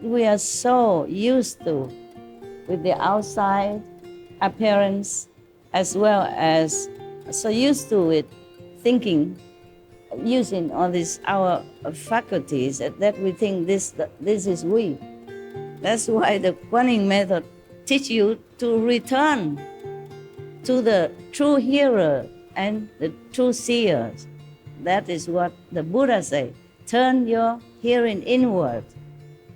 we are so used to with the outside appearance, as well as so used to with thinking, using all these our faculties that we think this is we. That's why the Kuan method teach you to return to the true hearer and the true seer. That is what the Buddha said. Turn your hearing inward,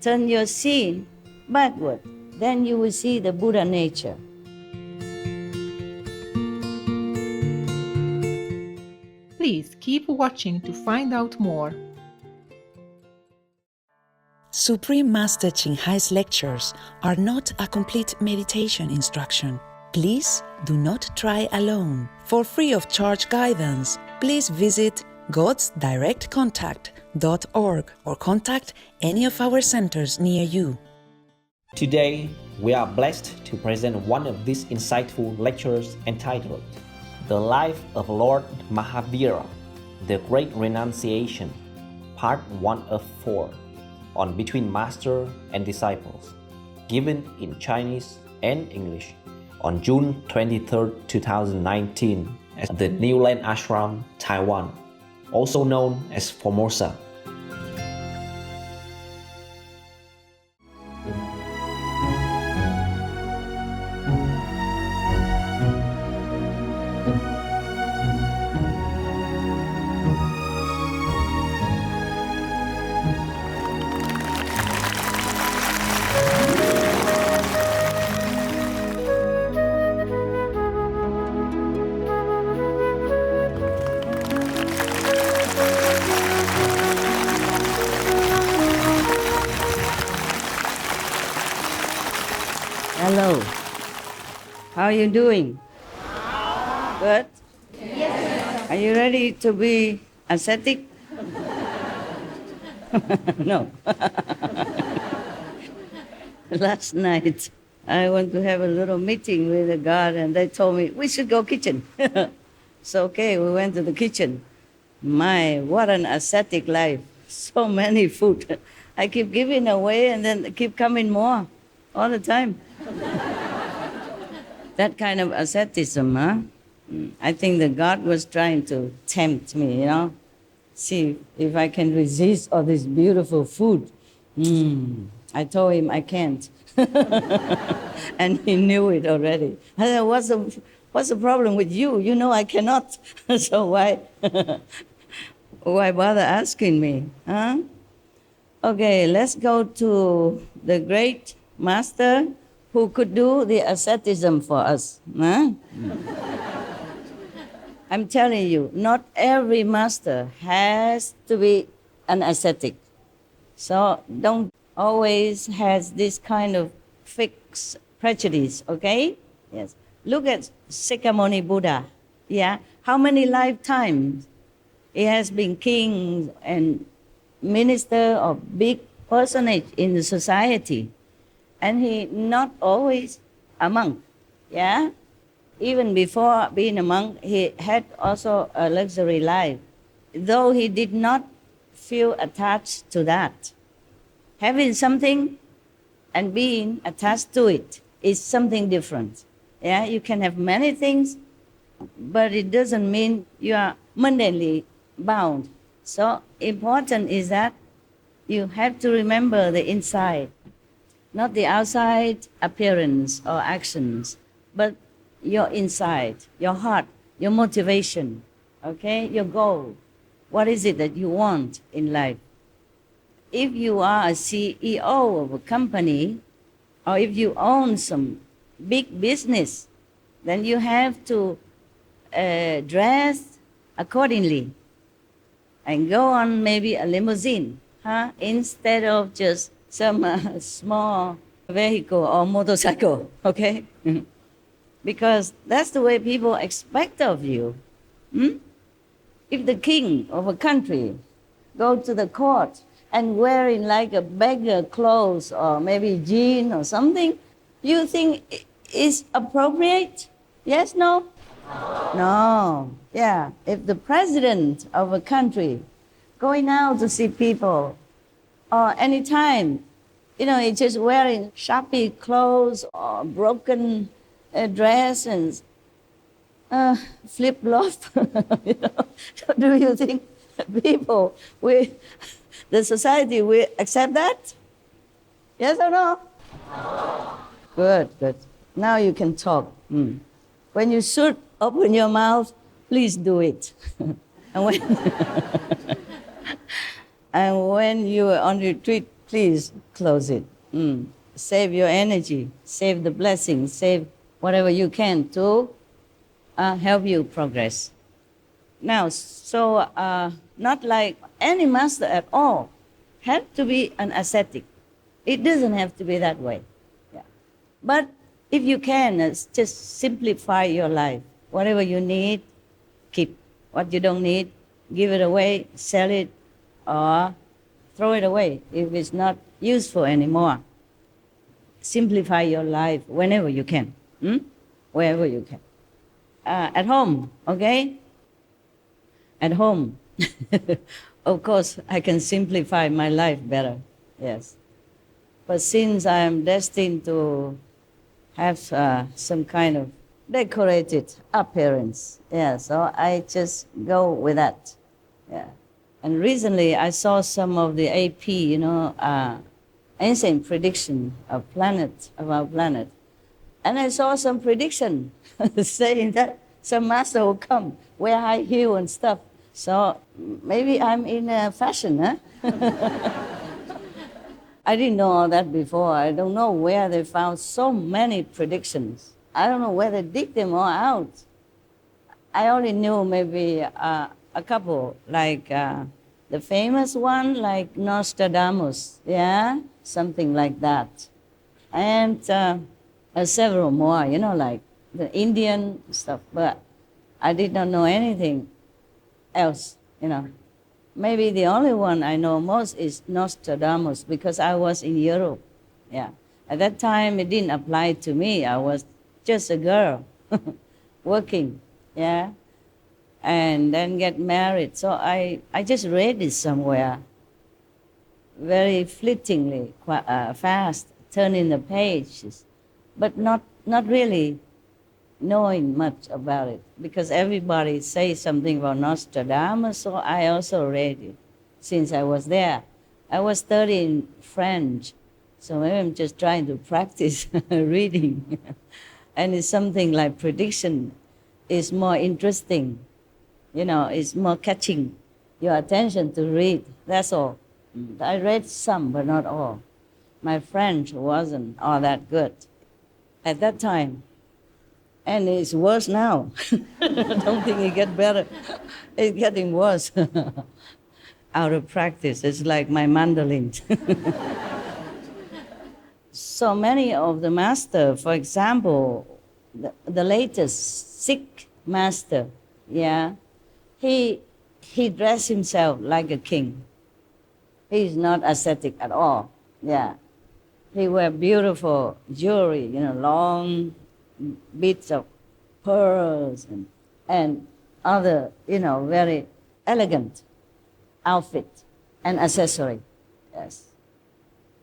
turn your seeing backward, then you will see the Buddha nature. Please keep watching to find out more. Supreme Master Ching Hai's lectures are not a complete meditation instruction. Please do not try alone. For free of charge guidance, please visit godsdirectcontact.org or contact any of our centers near you. Today, we are blessed to present one of these insightful lectures entitled The Life of Lord Mahavira, The Great Renunciation, Part 1 of 4, on Between Master and Disciples, given in Chinese and English on June 23, 2019 at the New Land Ashram, Taiwan, also known as Formosa. Hello. How are you doing? Good? Yes. Are you ready to be ascetic? No. Last night, I went to have a little meeting with the guard, and they told me we should go kitchen. So, okay, we went to the kitchen. My, what an ascetic life. So many food. I keep giving away and then keep coming more all the time. That kind of asceticism, huh? I think the God was trying to tempt me, see if I can resist all this beautiful food. I told him I can't. And he knew it already. I said, what's the problem with you? You know I cannot. So why bother asking me, huh? Okay, let's go to the great master who could do the asceticism for us. Huh? I'm telling you, not every master has to be an ascetic. So don't always has this kind of fixed prejudice, okay? Yes. Look at Sikhamoni Buddha. Yeah. How many lifetimes he has been king and minister or big personage in the society. And he not always a monk, yeah? Even before being a monk, he had also a luxury life, though he did not feel attached to that. Having something and being attached to it is something different. Yeah, you can have many things, but it doesn't mean you are mundanely bound. So important is that you have to remember the inside. Not the outside appearance or actions, but your inside, your heart, your motivation, okay, your goal. What is it that you want in life? If you are a CEO of a company, or if you own some big business, then you have to dress accordingly and go on maybe a limousine, huh? Instead of just some small vehicle or motorcycle, okay? Because that's the way people expect of you. If the king of a country go to the court and wearing like a beggar clothes or maybe jean or something, you think it's appropriate? Yes, no? No. Yeah. If the president of a country going out to see people or anytime He's just wearing shabby clothes or broken dress and flip-flop. Do you think people, the society, will accept that? Yes or no? Good. Now you can talk. When you should open your mouth, please do it. And when you are on retreat, please close it. Save your energy, save the blessings, save whatever you can to help you progress. Now, so not like any master at all have to be an ascetic. It doesn't have to be that way. Yeah. But if you can, just simplify your life. Whatever you need, keep. What you don't need, give it away, sell it, or throw it away if it's not useful anymore. Simplify your life whenever you can, wherever you can. At home, okay? At home. Of course, I can simplify my life better, yes. But since I am destined to have some kind of decorated appearance, yeah, so I just go with that, yeah. And recently I saw some of the AP, ancient prediction of our planet. And I saw some prediction saying that some master will come, wear high heel and stuff. So maybe I'm in fashion, huh? I didn't know all that before. I don't know where they found so many predictions. I don't know where they dig them all out. I only knew maybe a couple, like the famous one, like Nostradamus, yeah, something like that. And several more, like the Indian stuff, but I did not know anything else, Maybe the only one I know most is Nostradamus, because I was in Europe, yeah. At that time, it didn't apply to me. I was just a girl working, yeah, and then get married. So I just read it somewhere, very fleetingly, fast, turning the pages, but not really knowing much about it, because everybody says something about Nostradamus, so I also read it since I was there. I was studying French, so maybe I'm just trying to practice reading. And it's something like prediction is more interesting, it's more catching your attention to read, that's all. I read some, but not all. My French wasn't all that good at that time. And it's worse now. I don't think it gets better. It's getting worse. Out of practice, it's like my mandolin. So many of the master, for example, the latest Sikh master, yeah, he dressed himself like a king. He's not ascetic at all, yeah. He wear beautiful jewelry, long bits of pearls and other, very elegant outfit and accessory, yes.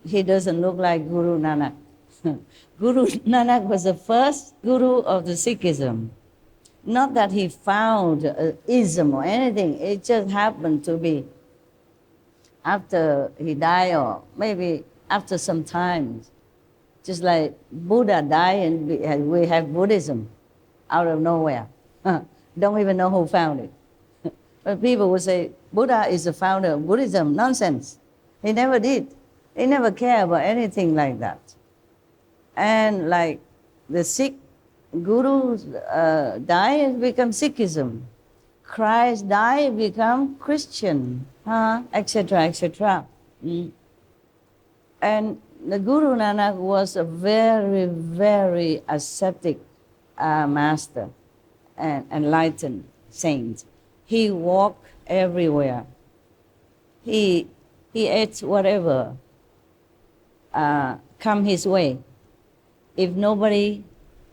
He doesn't look like Guru Nanak. Guru Nanak was the first guru of the Sikhism. Not that he found ism or anything, it just happened to be after he died, or maybe after some time. Just like Buddha died and we have Buddhism out of nowhere. Don't even know who found it. But people would say, Buddha is the founder of Buddhism. Nonsense. He never did. He never cared about anything like that. And like the Sikh gurus die and become Sikhism. Christ died and become Christian, etc., etc. And the Guru Nanak was a very, very ascetic master and enlightened saint. He walked everywhere. He ate whatever come his way. If nobody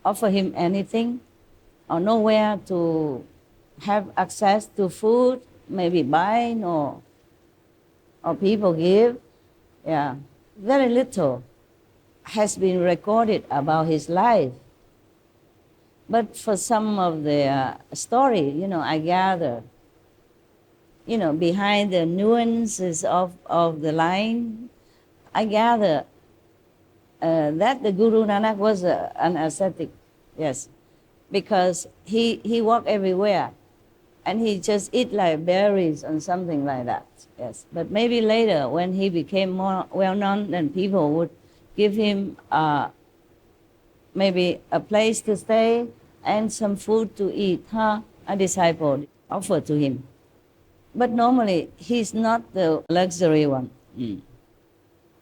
offered him anything, or nowhere to have access to food, maybe buying or people give, yeah. very little has been recorded about his life. But for some of the story, I gather, behind the nuances of the line, I gather that the Guru Nanak was an ascetic, yes, because he walked everywhere, and he just eat like berries and something like that, yes. But maybe later, when he became more well-known, then people would give him maybe a place to stay and some food to eat, a disciple offered to him. But normally, he's not the luxury one.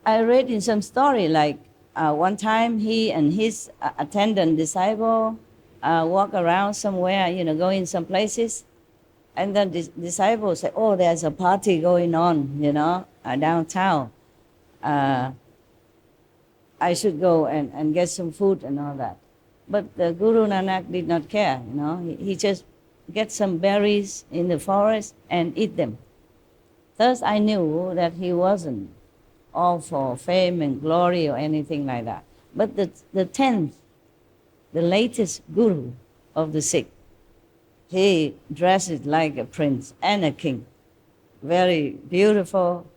I read in some story, like one time he and his attendant disciple walk around somewhere, go in some places, and then the disciple say, oh, there's a party going on, downtown. I should go and get some food and all that. But the Guru Nanak did not care, He just get some berries in the forest and eat them. Thus I knew that he wasn't all for fame and glory or anything like that. But the 10th, the latest Guru of the Sikh, he dresses like a prince and a king. Very beautiful,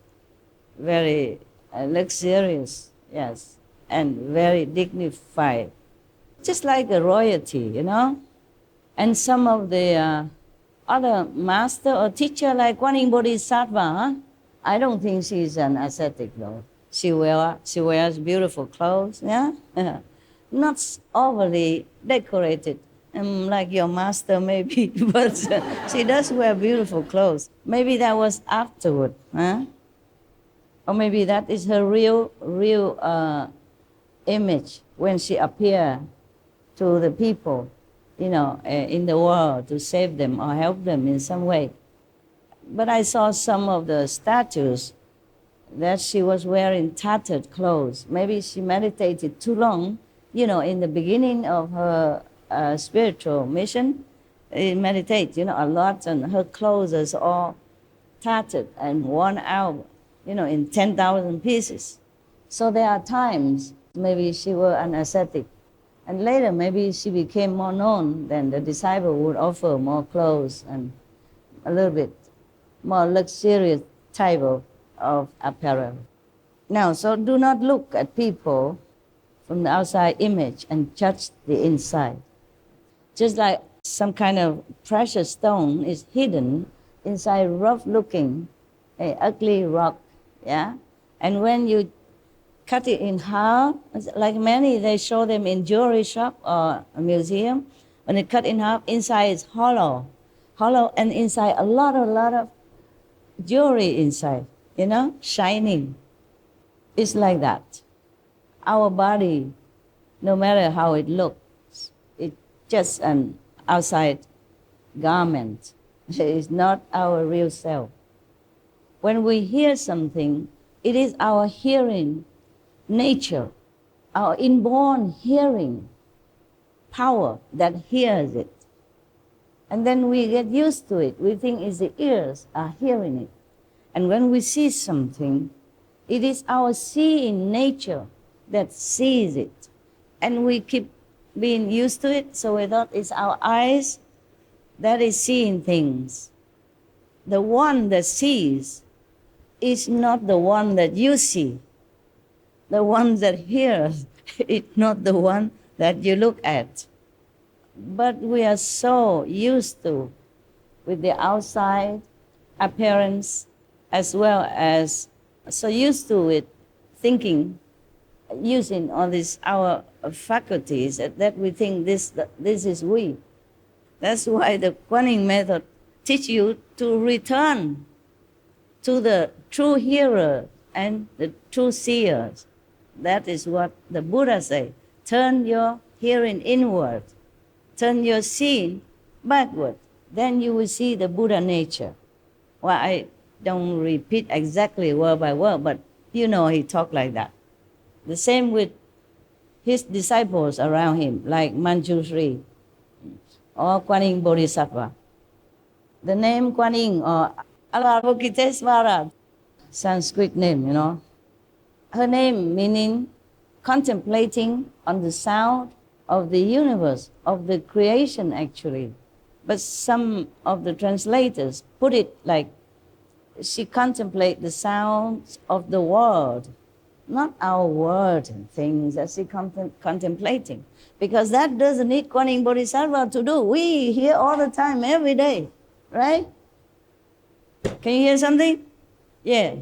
very luxurious, yes, and very dignified. Just like a royalty, And some of the other master or teacher, like Kuan Yin Bodhisattva, I don't think she's an ascetic though. She wears beautiful clothes, yeah? Not overly decorated, like your master maybe, but she does wear beautiful clothes. Maybe that was afterward, Or maybe that is her real image when she appeared to the people, in the world to save them or help them in some way. But I saw some of the statues that she was wearing tattered clothes. Maybe she meditated too long, in the beginning of her spiritual mission. Meditate, a lot, and her clothes is all tattered and worn out, in 10,000 pieces. So there are times maybe she was an ascetic. And later, maybe she became more known, then the disciple would offer more clothes and a little bit more luxurious type of apparel. Now, so do not look at people from the outside image and judge the inside. Just like some kind of precious stone is hidden inside rough-looking, ugly rock, yeah? And when you cut it in half, like many, they show them in jewelry shop or a museum. When they cut in half, inside is hollow, and inside a lot of jewelry inside, shining. It's like that. Our body, no matter how it looks, it's just an outside garment. It's not our real self. When we hear something, it is our hearing nature, our inborn hearing power that hears it. And then we get used to it. We think it's the ears are hearing it. And when we see something, it is our seeing nature that sees it. And we keep being used to it, so we thought it's our eyes that is seeing things. The one that sees is not the one that you see. The one that hears is not the one that you look at. But we are so used to with the outside appearance, as well as so used to with thinking, using all these our faculties that we think this is we. That's why the Kuan Yin method teach you to return to the true hearer and the true seers. That is what the Buddha say. Turn your hearing inward. Turn your seeing backward. Then you will see the Buddha nature. Well, I don't repeat exactly word by word, but he talked like that. The same with his disciples around him, like Manjushri or Kuan Yin Bodhisattva. The name Kuan Yin or Avalokitesvara, Sanskrit name, Her name meaning contemplating on the sound of the universe, of the creation actually. But some of the translators put it like she contemplates the sounds of the world, not our word and things that she contemplating. Because that doesn't need Kuan Yin Bodhisattva to do. We hear all the time, every day, right? Can you hear something? Yeah.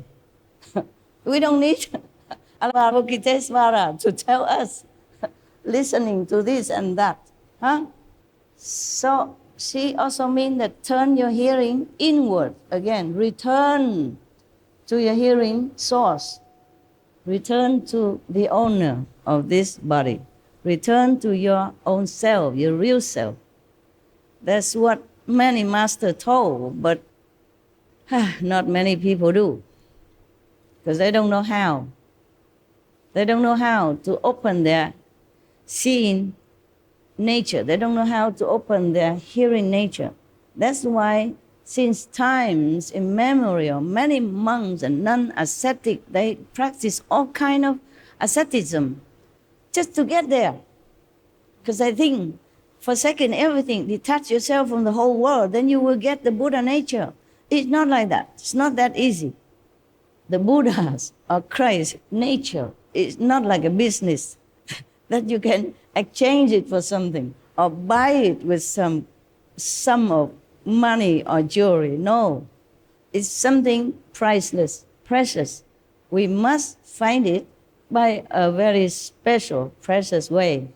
We don't need Avalokitesvara to tell us, listening to this and that. Huh? So she also means that turn your hearing inward. Again, return to your hearing source. Return to the owner of this body. Return to your own self, your real self. That's what many masters told, but not many people do. Because they don't know how. They don't know how to open their seeing nature. They don't know how to open their hearing nature. That's why since times immemorial, many monks and non-ascetic, they practice all kind of asceticism just to get there. Because they think, forsaking everything, detach yourself from the whole world, then you will get the Buddha nature. It's not like that. It's not that easy. The Buddha's or Christ's nature is not like a business that you can exchange it for something or buy it with some sum of money or jewelry. No, it's something priceless, precious. We must find it by a very special, precious way.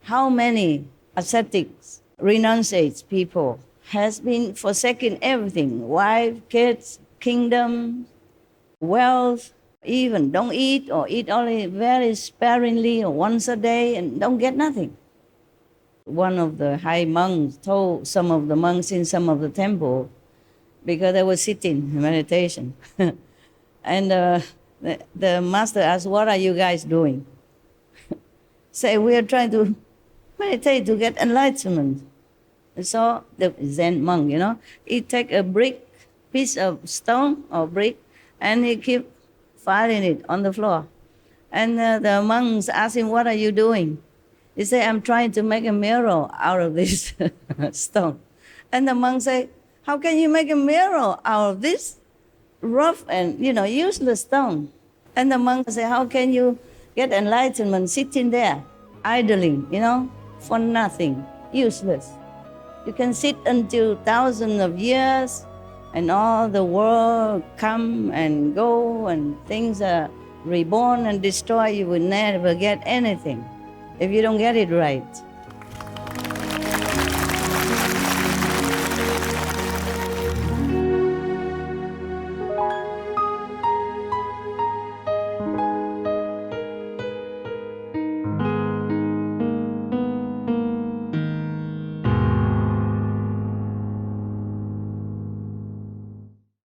How many ascetics, renunciates people has been forsaking everything, wife, kids, kingdom, wealth, even don't eat or eat only very sparingly or once a day and don't get nothing. One of the high monks told some of the monks in some of the temple, because they were sitting in meditation, and the master asked, "What are you guys doing?" Say, "We are trying to meditate to get enlightenment." And so the Zen monk, he take a brick, piece of stone or brick, and he keep filing it on the floor. And the monks ask him, "What are you doing?" He said, "I'm trying to make a mirror out of this stone." And the monk say, "How can you make a mirror out of this rough and useless stone?" And the monk say, "How can you get enlightenment sitting there, idling, for nothing, useless? You can sit until thousands of years, and all the world come and go, and things are reborn and destroyed. You will never get anything if you don't get it right."